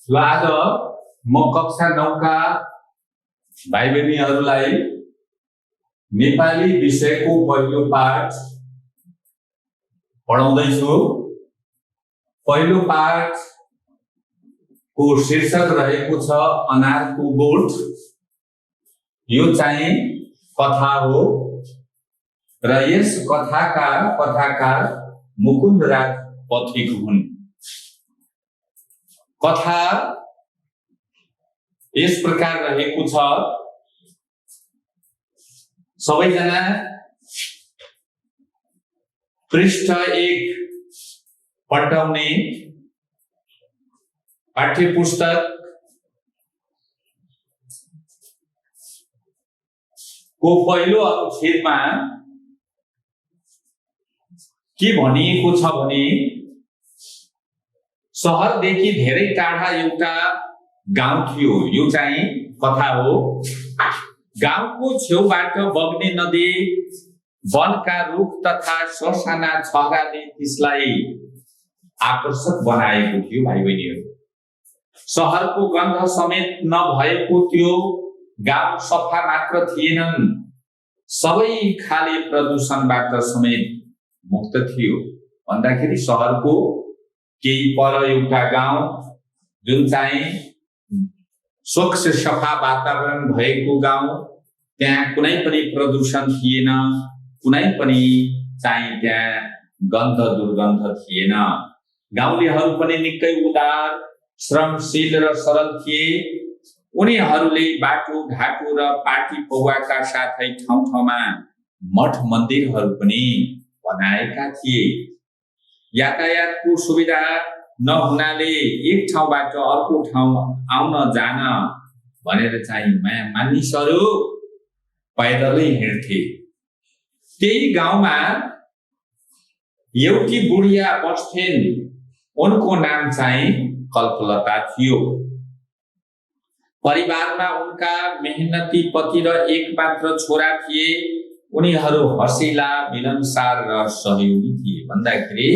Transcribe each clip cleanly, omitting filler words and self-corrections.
ल आज म कक्षा 9 का भाइ बहिनीहरूलाई नेपाली विषयको पहिलो पाठ पढाउँदैछु। पहिलो पाठको शीर्षक रहेको छ अनारको गोठ। यो चाहिँ कथा हो र यस कथाका कथाकार मुकुन्दराज पथिक हुन्। कथा यस प्रकार रहेको छ। सबैजना पृष्ठ 1 पल्टाउने पाठ्य पुस्तक को पहिलो अनुच्छेदमा के भनिएको छ भने शहरदेखि धेरै टाढा एउटा गाउँ थियो। यो चाहिँ कथा हो। गाउँको छेउबाट बग्ने नदी, वनका रुख तथा ससाना छहराले त्यसलाई आकर्षक बनाएको थियो। भाइ बहिनीहरू, शहरको गन्ध समेत नभएको त्यो गाउँ सफा मात्र थिएनन्, सबै खाले प्रदूषणबाट समेत मुक्त थियो। भन्दाखेरि शहरको केही पर एउटा गाउँ जुन चाहिँ स्वच्छ सफा वातावरण भएको गाउँ, त्यहाँ कुनै पनि प्रदूषण थिएन, कुनै पनि चाहिँ त्यहाँ गन्ध दुर्गन्ध थिएन। गाउँलेहरू पनि निकै उदार, श्रमशील र सरल थिए। उनीहरूले बाटो घाटो र पाटी पौवाका साथै ठाउँ ठाउँमा मठ मन्दिरहरू पनि बनाएका थिए। यातायातको सुविधा नहुनाले एक ठाउँबाट अर्को ठाउँ आउन जान भनेर चाहिँ मानिसहरू पैदलै हिँड्थे। त्यही गाउँमा एउटी बुढिया बस्थिन्। उनको नाम चाहिँ कल्पलता थियो। परिवारमा उनका मेहनती पति र एकमात्र छोरा थिए। उनीहरू हँसिला, मिलनसार र सहयोगी थिए। भन्दाखेरि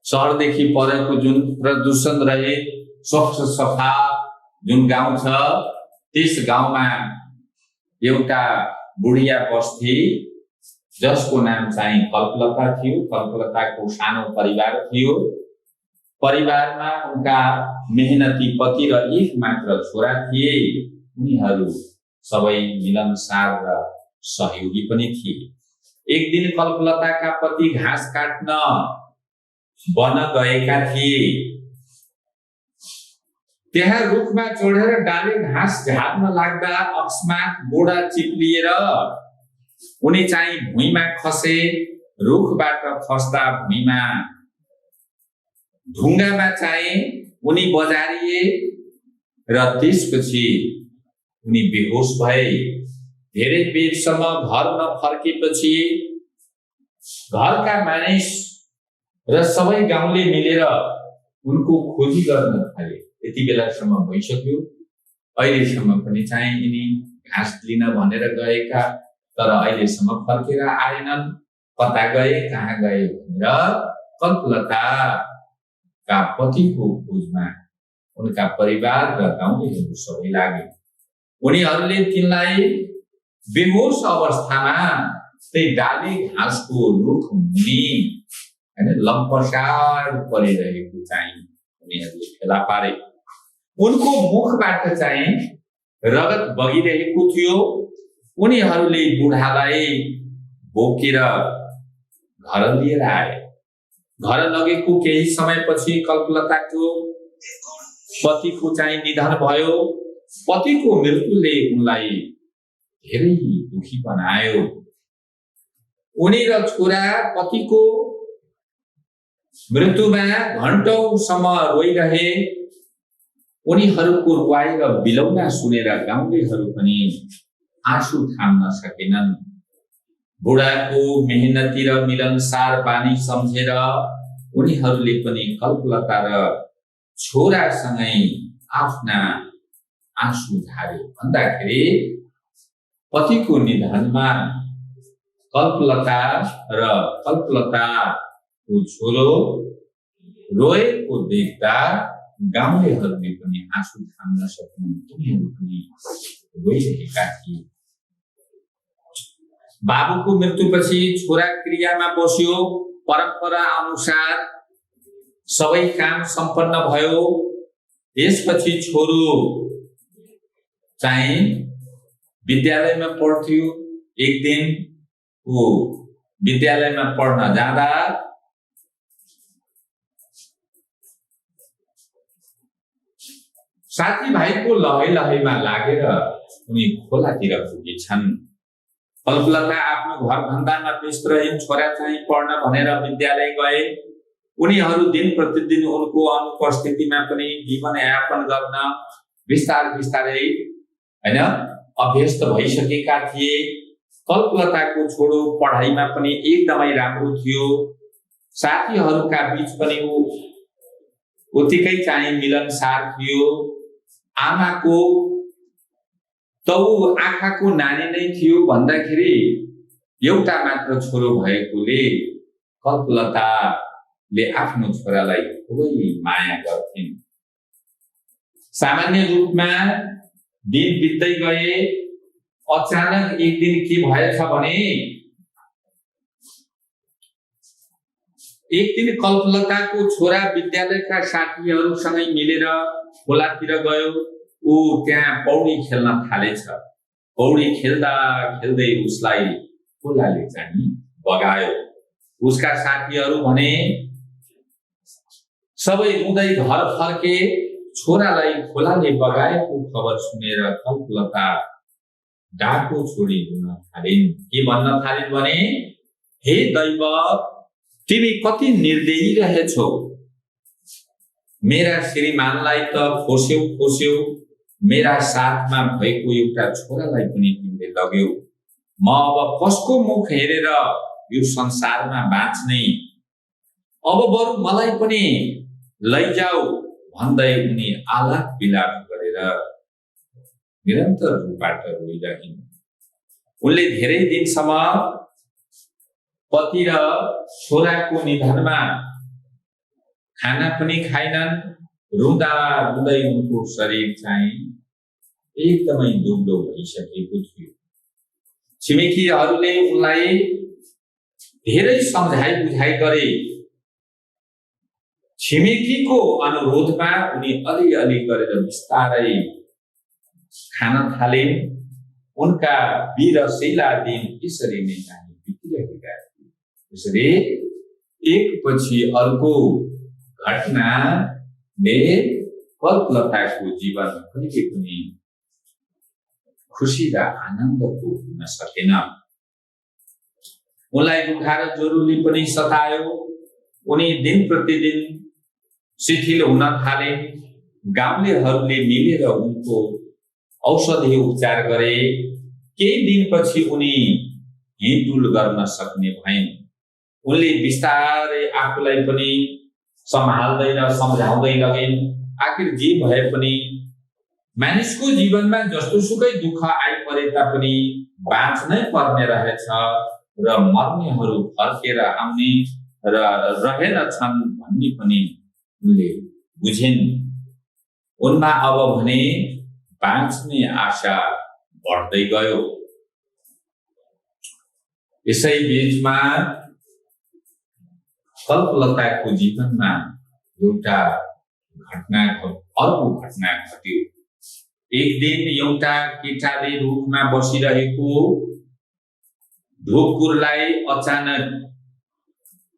शहरदेखि परेको जुन प्रदूषण रहे, स्वच्छ सफा जुन गाउँ छ, त्यस गाउँमा एउटा बुढिया बस्थे जसको नाम चाहिँ कल्पलता थियो। कल्पलताको सानो परिवार थियो। परिवारमा उनका मेहनती पति र एकमात्र छोरा थिए। उनीहरू सबै मिलनसार र सहयोगी पनि थिए। एक दिन कल्पलताका पति घाँस काट्न वन गएका थिए। त्यहाँ रुखमा चढेर डाले घाँस झार्न लाग्दा अकस्मात बोडा चिप्लिएर उनी चाहिँ भुइँमा खसे। रुखबाट खस्दा भुइँमा ढुङ्गामा चाहिँ उनी बजारिए र त्यसपछि उनी बेहोस भए। धेरै बेरसम्म घर नफर्केपछि घरका मानिस र सबै गाउँले मिलेर उनको खोजी गर्न थाले। यति बेलासम्म भइसक्यो, अहिलेसम्म पनि चाहिँ यिनी घाँस लिन भनेर गएका, तर अहिलेसम्म फर्केर आएनन्। कता गए, कहाँ गए भनेर कल्पलताका पतिको खोजमा उनका परिवार र गाउँलेहरू सबै लागे। उनीहरूले तिनलाई बेहोस अवस्थामा त्यही डाली घाँसको रुख मुनि लम्पसार परिरहेको चाहिँ उनीहरूले फेला पारे। उनको मुखबाट चाहिँ रगत बगिरहेको थियो। उनीहरूले बुढालाई बोकेर घर लिएर आए। घर लगेको केही समयपछि कल्पलताको पतिको चाहिँ निधन भयो। पतिको मृत्युले उनलाई धेरै दुखी बनायो। उनी र छोरा पतिको मृत्युमा घण्टौंसम्म रोइरहे। उनीहरूको रुवाई र बिलौना सुनेर गाउँलेहरू पनि आँसु थाम्न सकेनन्। बुढाको मेहनती र मिलनसार बानी सम्झेर उनीहरूले पनि कल्पलता र छोरासँगै आफ्ना आँसु झारे। भन्दाखेरि पतिको निधनमा कल्पलता र कल्पलताको छोरो रोएको देख्दा गाउँलेहरूले पनि आँसु थाम्न सक्ने उनीहरू पनि गइरहेका थिए। बाबुको मृत्युपछि छोरा क्रियामा बस्यो। परम्परा अनुसार सबै काम सम्पन्न भयो। त्यसपछि छोरो चाहिँ विद्यालयमा पढ्थ्यो। एक दिन वो विद्यालयमा पढ्न जाँदा साथीभाइको लहैलहैमा लागेर उनी खोलातिर पुगेछन्। कल्पलता आफ्नो घर धन्दामा व्यस्त रहिन्। छोरा चाहिँ पढ्न भनेर विद्यालय गए। उनीहरू दिन प्रतिदिन उनको अनुपस्थितिमा पनि जीवनयापन गर्न बिस्तारै हैन अभ्यस्त भइसकेका थिए। कल्पलताको छोरो पढाइमा पनि एकदमै राम्रो थियो। साथीहरूका बीच पनि उत्तिकै चाहिँ मिलनसार थियो। आमाको तौ आँखाको नानी नै थियो भन्दाखेरि एउटा मात्र छोरो भएकोले कल्पलताले आफ्नो छोरालाई खुबै माया गर्थिन्। सामान्य रूपमा दिन बित्दै गए। अचानक एक दिन के भएछ भने एक दिन कल्पलताको छोरा विद्यालयका साथीहरूसँगै मिलेर खोलातिर गयो। ऊ त्यहाँ पौडी खेल्न थालेछ। पौडी खेल्दा खेल्दै उसलाई खोलाले चाहिँ बगायो। उसका साथीहरू भने सबै रुँदै घर फर्के। छोरालाई खोलाले बगाएको खबर सुनेर कल्पलता डाको छोडी हुन थालिन्। के भन्न थालिन् भने हे दैव, तिमी कति निर्दयी रहेछौ। मेरा श्रीमानलाई त खोस्यौ। मेरा साथमा भएको एउटा छोरालाई पनि तिमीले लग्यौ। म अब कसको मुख हेरेर यो संसारमा बाँच्ने। अब बरु मलाई पनि लैजाऊ भन्दै उनी आलाप बिलाप गरेर निरन्तर रूपबाट रोइरहिन्। उनले धेरै दिनसम्म पति र छोराको निधनमा खाना पनि खाइनन्। रुँदा रुँदै उनको शरीर चाहिँ एकदमै दुब्लो भइसकेको थियो। छिमेकीहरूले उनलाई धेरै सम्झाइ बुझाइ गरे। छिमेकीको अनुरोधमा उनी अलिअलि गरेर बिस्तारै खान थालिन्। उनका वीरशैला दिन यसरी नै चाहिँ बितिरहेका थिए। यसरी एकपछि अर्को घटनाले कल्पलताको जीवन कहिले पनि खुसी र आनन्दको हुन सकेन। उनलाई दुखा र ज्वरोले पनि सतायो। उनी दिन प्रतिदिन शिथिल हुन थाले। गाउँलेहरूले मिलेर उनको औषधि उपचार गरे। केही दिनपछि उनी हिँडडुल गर्न सक्ने भइन्। उनले बिस्तारै आफूलाई पनि सम्हाल्दै र सम्झाउँदै लगिन्। आखिर जे भए पनि मानिसको जीवनमा जस्तोसुकै दुःख आइपरे तापनि बाँच्नै पर्ने रहेछ र मर्नेहरू फर्केर आउने र रहेनछन् भन्ने पनि उनले बुझिन्। उनमा अब भने बाँच्ने आशा बढ्दै गयो। यसै बीचमा कल्पलताको जीवनमा एउटा अर्को घटना घट्यो। एक दिन एउटा केटाले रुखमा बसिरहेको ढोकुरलाई अचानक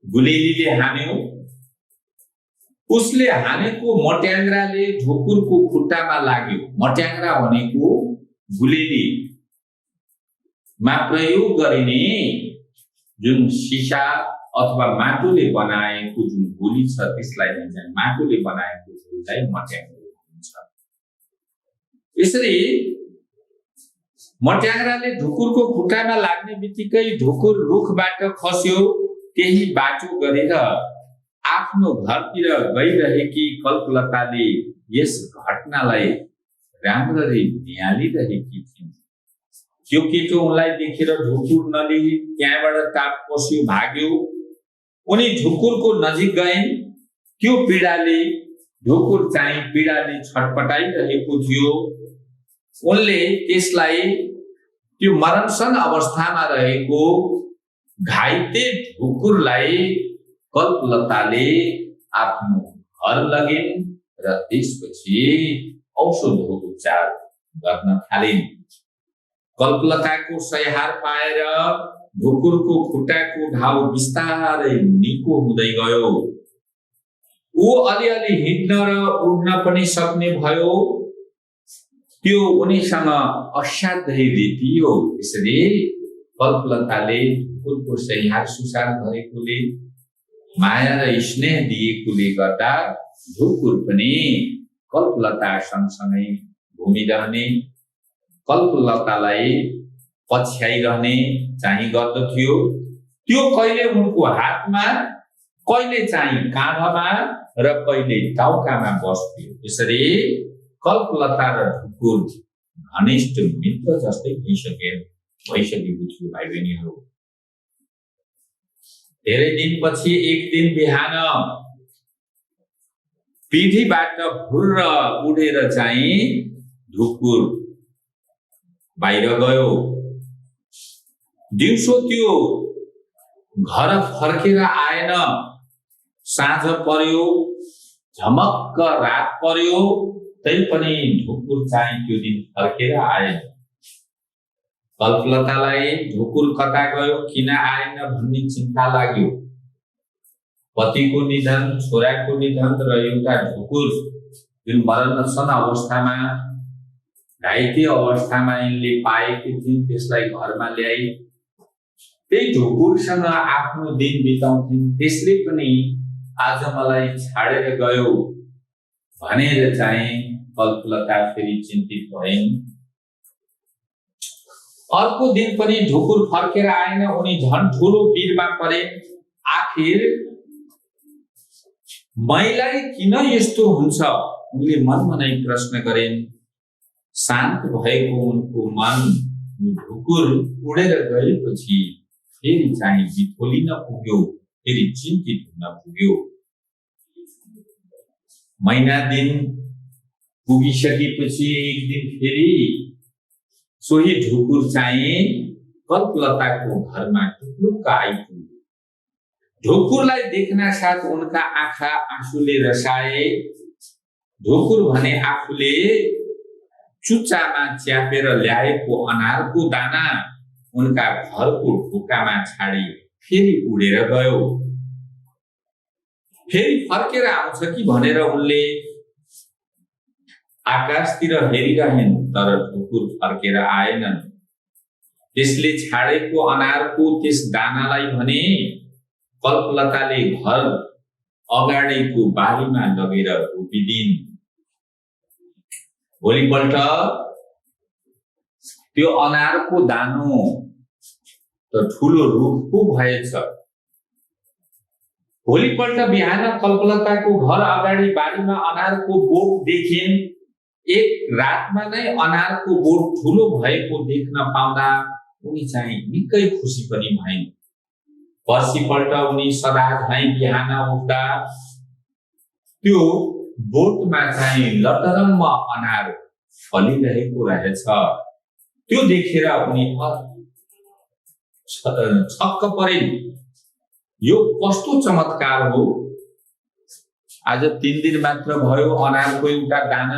गुलेलीले हान्यो। उसले हानेको मट्याङ्ग्राले ढोकुरको खुट्टामा लाग्यो। मट्याङ्ग्रा भनेको गुलेलीमा प्रयोग गरिने जुन सिसा अथवा माटोले बनाएको जुन गोली छ त्यसलाई चाहिँ माटोले बनाएको गोलीलाई मट्याङ्ग्रा भनिन्छ। यसरी मट्याङ्ग्राले ढुकुरको खुट्टामा लाग्ने बित्तिकै ढुकुर रुखबाट खस्यो। त्यही बाटो गरेर आफ्नो घरतिर गइरहेकी कल्पलताले यस घटनालाई राम्ररी निहालिरहेकी थिइन्। त्यो केटो उनलाई देखेर ढुकुर नलिई त्यहाँबाट ताप पस्यो, भाग्यो। उनी ढुकुरको नजिक गइन्। त्यो पीडाले ढुकुर चाहिँ पीडाले छटपटाइरहेको थियो। उनले त्यसलाई त्यो मरणसन अवस्थामा रहेको घाइते ढुकुरलाई कल्पलताले आफ्नो घर लगिन् र त्यसपछि औषधको उपचार गर्न थालिन्। कल्पलताको सहायता पाएर ढुकुरको खुट्टाको घाउ बिस्तारै निको हुँदै गयो। ऊ अलिअलि हिँड्न र उड्न पनि सक्ने भयो। त्यो उनीसँग असाध्यै रीतियो। यसरी कल्पलताले ढुकुरको स्याहार सुसार गरेकोले, माया र स्नेह दिएकोले गर्दा ढुकुर पनि कल्पलता सँगसँगै घुमिरहने, कल्पलतालाई पछ्याइरहने चाहिँ गर्दथ्यो। त्यो कहिले उनको हातमा, कहिले चाहिँ काँधमा र कहिले टाउकामा बस्थ्यो। यसरी कल्पलता र ढुकुर घनिष्ठ मित्र जस्तै भइसकेको थियो। भाइ बहिनीहरू, धेरै दिनपछि एक दिन बिहान पिठीबाट फुर्र उडेर चाहिँ ढुकुर बाहिर गयो। दिउँसो त्यो घर फर्केर आएन। साँझ पर्यो, झमक्क रात पर्यो, तैपनि ढुकुर चाहिँ त्यो दिन फर्केर आएन। कल्पलतालाई ढुकुर कता गयो, किन आएन भन्ने चिन्ता लाग्यो। पतिको निधन, छोराको निधन र एउटा ढुकुर जुन मरणसन अवस्थामा, घाइते अवस्थामा यिनले पाएकी थिइन्, त्यसलाई घरमा ल्याई त्यही ढुकुरसँग आफ्नो दिन बिताउँथिन्। त्यसले पनि आज मलाई छाडेर गयो भनेर चाहिँ कल्पलता फेरि चिन्तित भइन्। अर्को दिन पनि ढुकुर फर्केर आएन। उनी झन् ठुलो पीडमा परे। आखिर मैलाई किन यस्तो हुन्छ, उनले मनमा नै प्रश्न गरिन्। शान्त भएको उनको मन ढुकुर उडेर गएपछि फेरि चाहिँ बिथोलिन पुग्यो, फेरि चिन्तित हुन पुग्यो। महिना दिन पुगिसकेपछि एक दिन फेरि सोही ढुकुर चाहिँ कल्पलताको घरमा टुक्लुक्क आइपुग्यो। ढुकुरलाई देख्न साथ उनका आँखा आँसुले रसाए। ढुकुर भने आफूले चुच्चामा च्यापेर ल्याएको अनारको दाना उनका घरको ढोकामा छाडी फेरि उडेर गयो। फेरि फर्केर आउँछ कि भनेर उनले आकाशतिर हेरिरहन्, तर ढुकुर फर्केर आएनन्। त्यसले छाडेको अनारको त्यस दानालाई भने कल्पलताले घर अगाडिको बारीमा लगेर रोपिदिन्। भोलिपल्ट त्यो अनारको दानो त ठुलो रुख पो भएछ। भोलिपल्ट बिहान कल्पलताको घर अगाडि बारीमा अनारको बोट देखिन्। एक रातमा नै अनारको बोट ठुलो भएको देख्न पाउँदा उनी चाहिँ निकै खुसी पनि भइन्। पर्सिपल्ट उनी सदा झैं बिहान उठ्दा त्यो बोटमा चाहिँ लटरम्म अनार फलिरहेको रहेछ। त्यो देखेर उनी छक्क परिन्। यो कस्तो चमत्कार हो! आज 3 दिन मात्र भयो अनारको एउटा दाना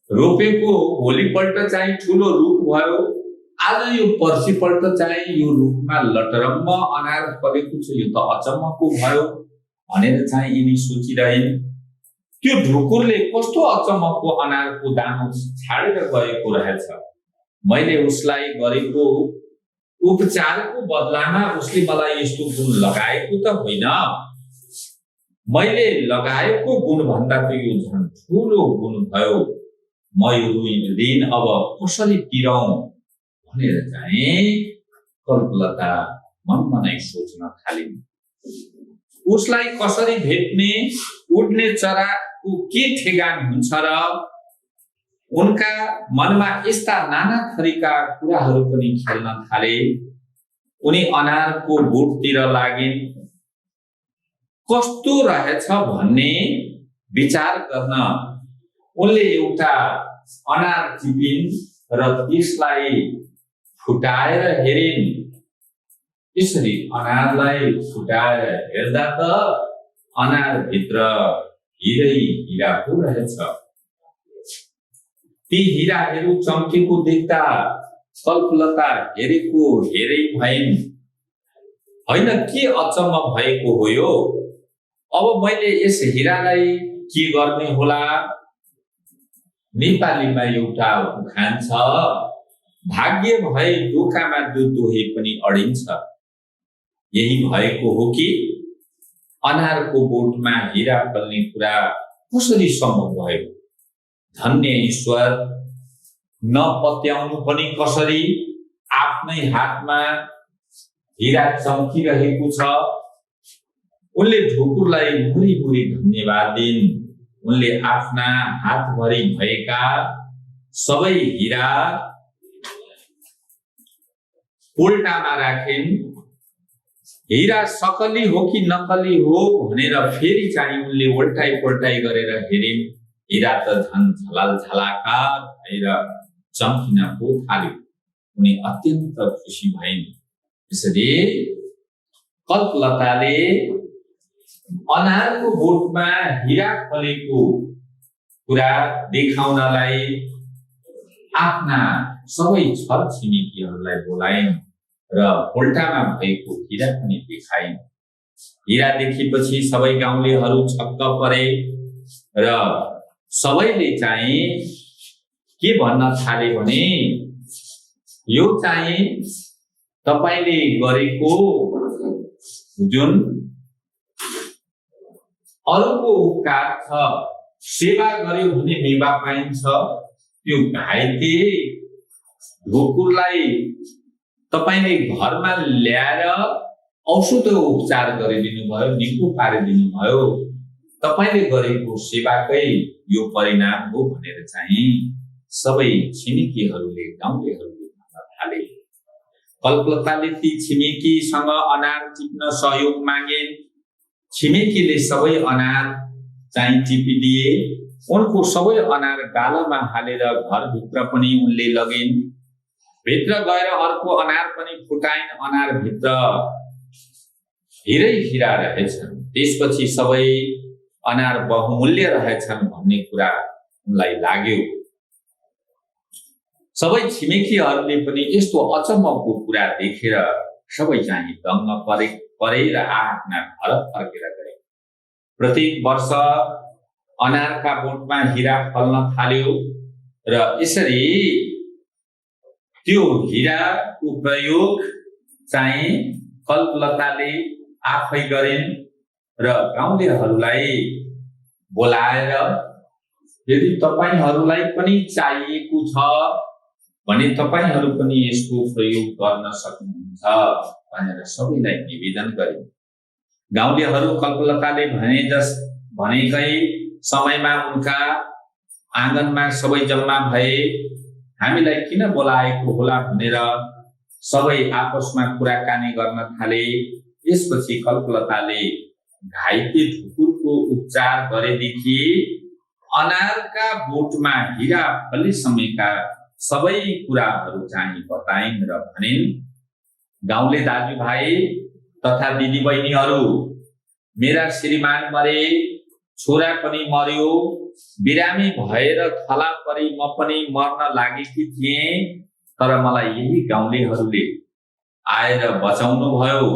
रोपेको भोलिपल्ट चाहिँ ठुलो रुख भयो। आज यो पर्सिपल्ट चाहिँ यो रुखमा लटरम्म अनार फलेको छ। यो त अचम्मको भयो भनेर चाहिँ यिनी सोचिरहन्। त्यो ढुकुरले कस्तो अचम्मको अनारको दानो छाडेर गएको रहेछ। मैले उसलाई गरेको उपचारको बदलामा उसले मलाई यस्तो गुण लगाएको त होइन। मैले लगाएको गुण भन्दा त यो झन् ठुलो गुण भयो। म यो ऋण अब कसरी तिरौं भनेर चाहिँ कल्पलता मनमा नै सोच्न थालिन्। उसलाई कसरी भेट्ने, उड्ने चराको के ठेगान हुन्छ र उनका मनमा यस्ता नाना थरीका कुराहरू पनि खेल्न थाले। उनी अनारको बोटतिर लागिन्। कस्तो रहेछ भन्ने विचार गर्न उनले एउटा अनार टिपिन् र त्यसलाई फुटाएर हेरिन्। यसरी अनारलाई फुटाएर हेर्दा त अनारभित्र हिरै हिरा पो रहेछ। ती हिराहरू चम्केको देख्दा कल्पलता हेरेको हेरै भइन्। होइन, के अचम्म भएको हो यो? अब मैले यस हिरालाई के गर्ने होला? नेपालीमा एउटा उखान छ, भाग्य भए ढोकामा दुध दोहे पनि अडिन्छ। यही भएको हो कि अनारको बोटमा हिरा फल्ने कुरा कसरी सम्भव भयो? धन्य ईश्वर, नपत्याउनु पनि कसरी? आफ्नै हातमा हिरा चम्किरहेको छ। उनले ढुकुरलाई मुरी धन्यवाद दिन्। उनले आफ्ना हातभरि भएका सबै हिरा पोल्टामा राखिन्। हिरा सकली हो कि नकली हो भनेर फेरि चाहिँ उनले उल्टाइ पल्टाइ गरेर हेरिन्। हिरा त झन् झलाल झलाकार भएर चम्किन पो थाल्यो। उनी अत्यन्त खुसी भइन्। यसरी कल्पलताले अनारको बोटमा हिरा फलेको कुरा देखाउनलाई आफ्ना सबै छर छिमेकीहरूलाई बोलाइन् र पोल्टामा भएको हिरा पनि देखाइन्। हिरा देखेपछि सबै गाउँलेहरू छक्क परे र सबैले चाहिँ के भन्न थाले भने, यो चाहिँ तपाईले गरेको जुन अरूको उपकार छ, सेवा गर्यो भने मेवा पाइन्छ। त्यो घाइते ढोकुरलाई तपाईले घरमा ल्याएर औषध उपचार गरिदिनु भयो, निको पारिदिनु भयो। तपाईले गरेको सेवाकै यो परिणाम हो भनेर चाहिँ सबै छिमेकीहरूले गाउँलेहरूले भन्न थाले। कल्पलताले ती छिमेकीसँग अनार टिप्न सहयोग मागिन्। छिमेकीले सबै अनार चाहिँ टिपिदिए। उनको सबै अनार गालामा हालेर घरभित्र पनि उनले लगिन्। भित्र गएर अर्को अनार पनि फुटाइन्। अनारभित्र हिरै हिरा रहेछन्। त्यसपछि सबै अनार बहुमूल्य रहेछन् भन्ने कुरा उनलाई लाग्यो। सबै छिमेकीहरूले पनि यस्तो अचम्मको कुरा देखेर सबै चाहिँ दङ्ग परे र आफ्ना घर फर्केर गए। प्रत्येक वर्ष अनारका बोटमा हिरा फल्न थाल्यो र यसरी त्यो हिराको प्रयोग चाहिँ कल्पलताले आफै गरिन् र गाउँलेहरूलाई बोलाएर यदि तपाईहरूलाई पनि चाहिएको छ भने तपाईहरू पनि यसको प्रयोग गर्न सक्नुहुन्छ भनेर सबैलाई निवेदन गरिन्। गाउँलेहरू कल्पलताले भनेकै समयमा उनका आँगनमा सबै जम्मा भए। हामीलाई किन बोलाएको होला भनेर सबै आपसमा कुराकानी गर्न थाले। यसपछि कल्पलताले घाइते ढुकुरको उपचार गरेदेखि अनारका बोटमा हिरा फलेसम्मका सबै कुराहरू चाहिँ बताइन् र भनिन्, गाउँले दाजुभाइ तथा दिदीबहिनीहरू, मेरा श्रीमान मरे, छोरा पनि मर्यो, बिरामी भएर थला परी म पनि मर्न लागेकी थिएँ, तर मलाई यही गाउँलेहरूले आएर बचाउनु भयो।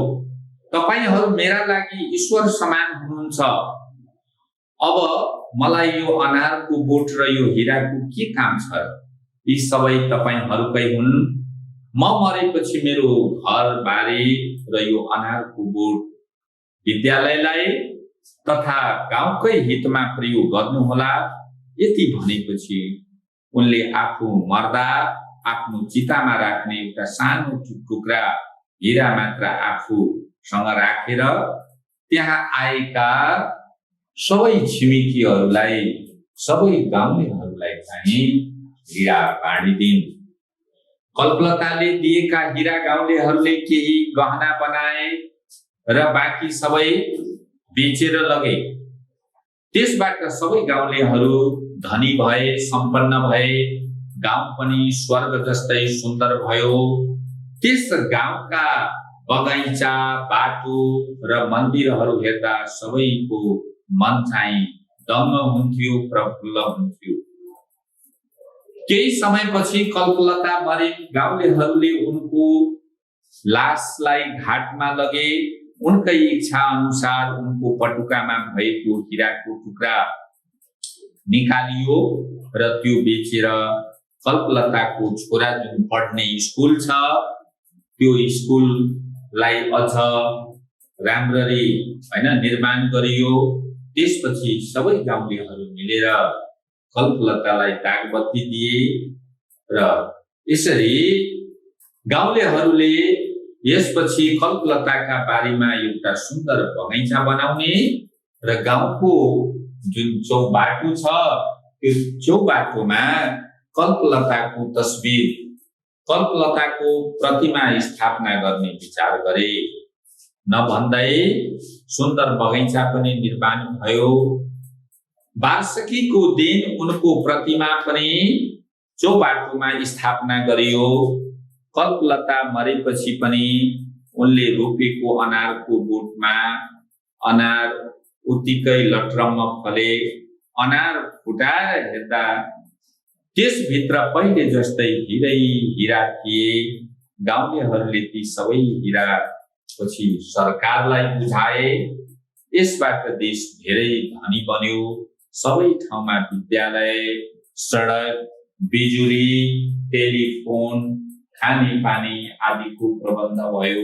तपाईहरू मेरा लागि ईश्वर समान हुनुहुन्छ। अब मलाई यो अनारको बोट र यो हिराको के काम छ? यी सबै तपाईहरूकै हुन्। म मरेपछि मेरो घर बारी र यो अनारको बोट विद्यालयलाई तथा गाउँकै हितमा प्रयोग गर्नुहोला। यति भनेपछि उनले आफू मर्दा आफ्नो चितामा राख्ने एउटा सानो टुक्रा हिरा मात्र आफूसँग राखेर त्यहाँ आएका सबै छिमेकीहरूलाई, सबै गाउँलेहरूलाई चाहिँ हिरा बाँडिदिन्। कल्पलताले दिएका हिरा गाउँलेहरूले केही गहना बनाए र बाँकी सबै बेचेर लगे। त्यसबाट सबै गाउँलेहरू धनी भए, सम्पन्न भए, गाउँ पनि स्वर्ग जस्तै सुन्दर भयो। त्यस गाउँका बगैँचा, बाटो र मन्दिरहरू हेर्दा सबैको मन चाहिँ दङ्ग हुन्थ्यो, प्रफुल्ल हुन्थ्यो। केही समयपछि कल्पलता मरे। गाउँलेहरूले उनको लासलाई घाटमा लगे। उनकै इच्छा अनुसार उनको पटुकामा भएको हीराको टुक्रा निकालियो र त्यो बेचेर कल्पलताको छोरा जुन पढ्ने स्कुल छ त्यो स्कुललाई अझ राम्ररी निर्माण गरियो। त्यसपछि सबै गाउँलेहरू मिलेर कल्पलतालाई दागबत्ती दिए र यसरी गाउँलेहरूले यसपछि कल्पलताका बारीमा एउटा सुन्दर बगैँचा बनाउने र गाउँको जुन चौबाटो छ त्यो चौबाटोमा कल्पलताको तस्बिर, कल्पलताको प्रतिमा स्थापना गर्ने विचार गरे। नभन्दै सुन्दर बगैँचा पनि निर्माण भयो। वार्षिकीको दिन उनको प्रतिमा पनि चौबाटोमा स्थापना गरियो। कल्पलता मरेपछि पनि उनले रोपेको अनारको बोटमा अनार उत्तिकै लट्रम्म फले। अनार फुटाएर हेर्दा त्यसभित्र पहिले जस्तै हिरै हिरा थिए। गाउँलेहरूले ती सबै हिरा पछि सरकारलाई बुझाए। यसबाट देश धेरै धनी बन्यो। सबै ठाउँमा विद्यालय, सडक, बिजुली, टेलिफोन, खानेपानी आदिको प्रबन्ध भयो।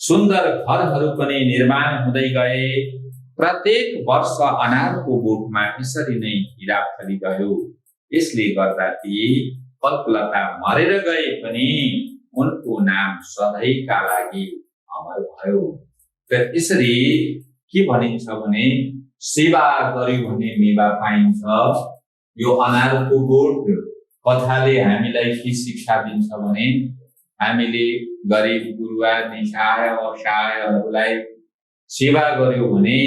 सुन्दर घरहरू पनि निर्माण हुँदै गए। प्रत्येक वर्ष अनारको बोटमा यसरी नै हिरा फलिरह्यो। यसले गर्दा ती कल्पलता मरेर गए पनि उनको नाम सधैँका लागि अमर भयो। र यसरी के भनिन्छ भने सेवा गर्यो भने मेवा पाइन्छ। यो अनारको बोट कथाले हामीलाई के शिक्षा दिन्छ भने हामीले गरिब गुरुवा, निसहाय, असहायहरूलाई सेवा गर्यो भने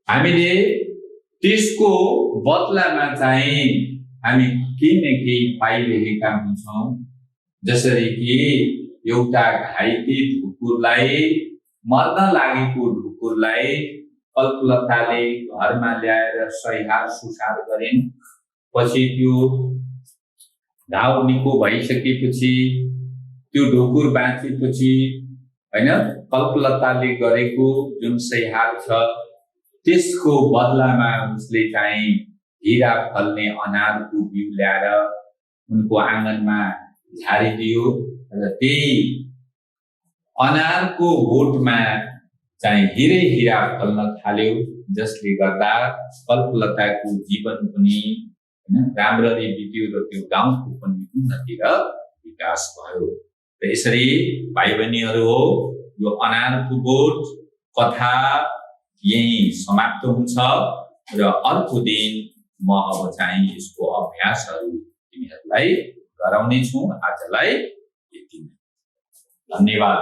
हामीले त्यसको बदलामा चाहिँ हामी केही न केही पाइरहेका हुन्छौँ। जसरी कि एउटा घाइते ढुकुरलाई, मर्न लागेको ढुकुरलाई कल्पलताले घरमा ल्याएर सैहार सुसार गरिन्। पछि त्यो घाउ निको भइसकेपछि त्यो ढुकुर बाँचेपछि कल्पलताले गरेको जुन सैहार छ त्यसको बदलामा उसले चाहिँ हिरा फल्ने अनारको बिउ ल्याएर उनको आँगनमा झारिदियो र त्यही अनारको बोटमा चाहिँ हिरै हिरा फल्न थाल्यो। जसले गर्दा कल्पलताको जीवन पनि राम्ररी बित्यो र त्यो गाउँको पनि उन्नति र विकास भयो। र यसरी भाइ बहिनीहरू हो, यो अनारको बोट कथा यही समाप्त हुन्छ र अर्को दिन म अब चाहिँ यसको अभ्यासहरू तिमीहरूलाई गराउने छु। आजलाई यति नै, धन्यवाद।